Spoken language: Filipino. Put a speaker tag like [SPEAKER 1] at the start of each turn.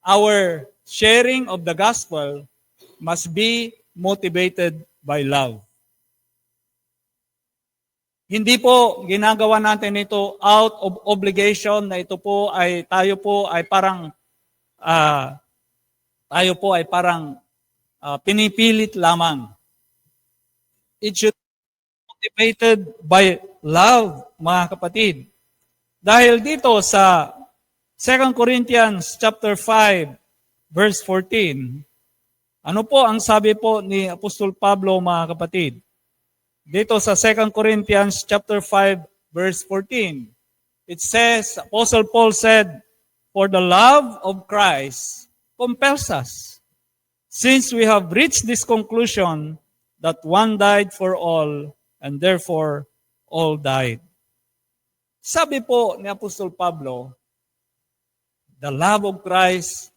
[SPEAKER 1] our sharing of the gospel must be motivated by love. Hindi po ginagawa natin ito out of obligation na ito po ay tayo po ay parang pinipilit lamang. It should be motivated by love, mga kapatid. Dahil dito sa 2 Corinthians chapter 5 verse 14, ano po ang sabi po ni Apostol Pablo, mga kapatid? Dito sa 2 Corinthians chapter 5 verse 14, it says, Apostle Paul said, "For the love of Christ compels us, since we have reached this conclusion that one died for all, and therefore all died." Sabi po ni Apostol Pablo, the love of Christ